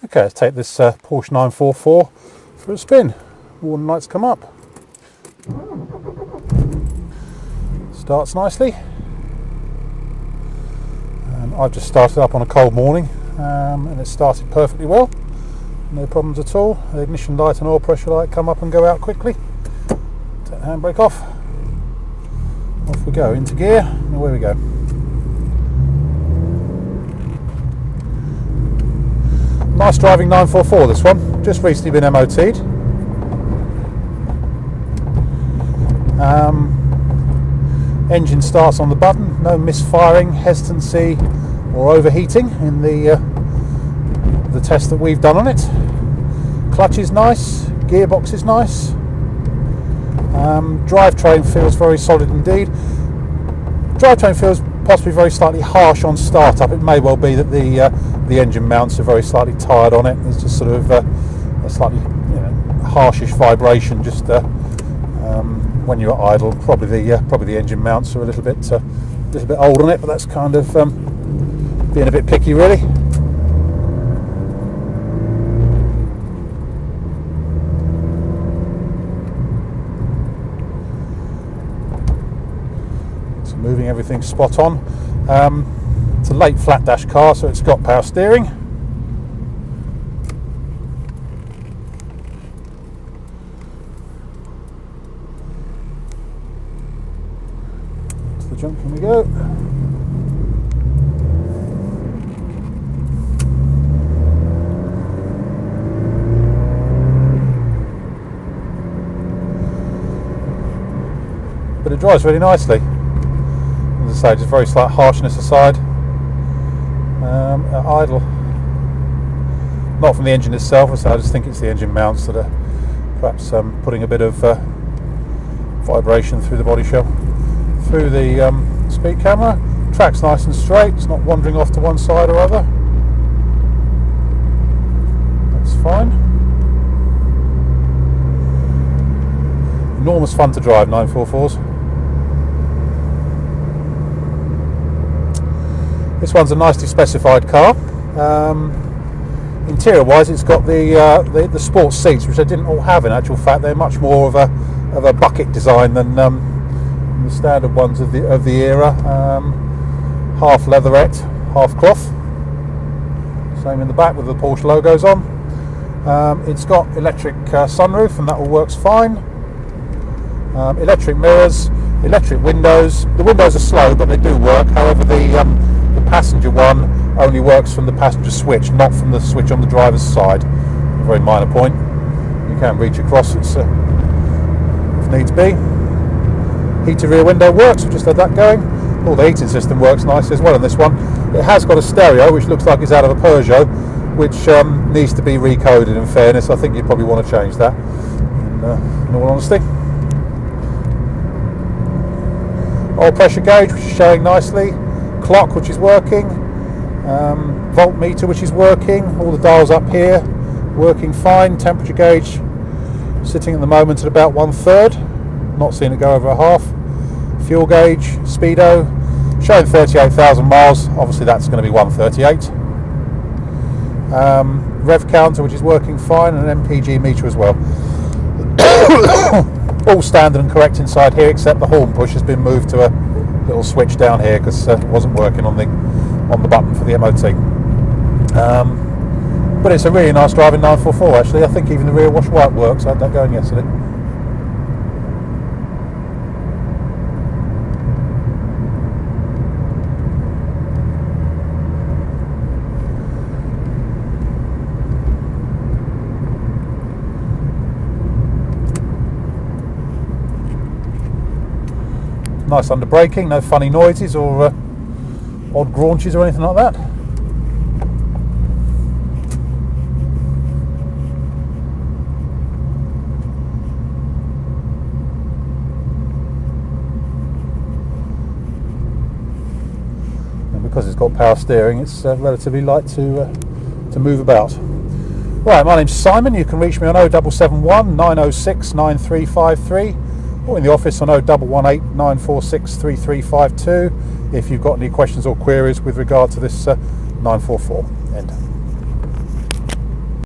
Okay, let's take this Porsche 944 for a spin. Warning lights come up. Starts nicely. I've just started up on a cold morning and it started perfectly well. No problems at all. The ignition light and oil pressure light come up and go out quickly. Take the handbrake off. Off we go, into gear, and away we go. Nice driving 944 this one, just recently been MOT'd. Engine starts on the button, no misfiring, hesitancy or overheating in the test that we've done on it. Clutch is nice, gearbox is nice. Drivetrain feels very solid indeed. Drivetrain feels possibly very slightly harsh on startup. It may well be that the engine mounts are very slightly tired on it. There's just sort of a slightly harshish vibration just when you're idle. Probably the engine mounts are a little bit old on it, but that's kind of being a bit picky really. So moving everything spot on. It's a late flat dash car, so it's got power steering. To the junction we go. But it drives really nicely. As I say, just very slight harshness aside. At idle, not from the engine itself, so I just think it's the engine mounts that are perhaps putting a bit of vibration through the body shell. Through the speed camera, track's nice and straight, it's not wandering off to one side or other. That's fine. Enormous fun to drive 944s. This one's a nicely specified car. Interior wise, it's got the sports seats, which they didn't all have in actual fact. They're much more of a bucket design than the standard ones of the era. Half leatherette, half cloth. Same in the back with the Porsche logos on. It's got electric sunroof, and that all works fine. Electric mirrors, electric windows. The windows are slow, but they do work. However, the passenger one only works from the passenger switch, not from the switch on the driver's side. A very minor point. You can reach across it if needs be. Heated rear window works, we've just had that going. All the heating system works nicely as well in this one. It has got a stereo which looks like it's out of a Peugeot, which needs to be recoded in fairness. I think you'd probably want to change that in all honesty. Oil pressure gauge, which is showing nicely. Clock, which is working. Voltmeter, which is working. All the dials up here working fine. Temperature gauge sitting at the moment at about 1/3. Not seeing it go over a half. Fuel gauge, speedo, showing 38,000 miles. Obviously that's going to be 138. Rev counter, which is working fine, and an MPG meter as well. All standard and correct inside here, except the horn push has been moved to a little switch down here because it wasn't working on the button for the MOT. But it's a really nice driving 944 actually. I think even the rear wash white works. I had that going yesterday. Nice under braking, no funny noises or odd graunches or anything like that. And because it's got power steering, it's relatively light to move about. Right, my name's Simon. You can reach me on 0771 906 9353. or in the office on 0118 946 3352 if you've got any questions or queries with regard to this 944 end.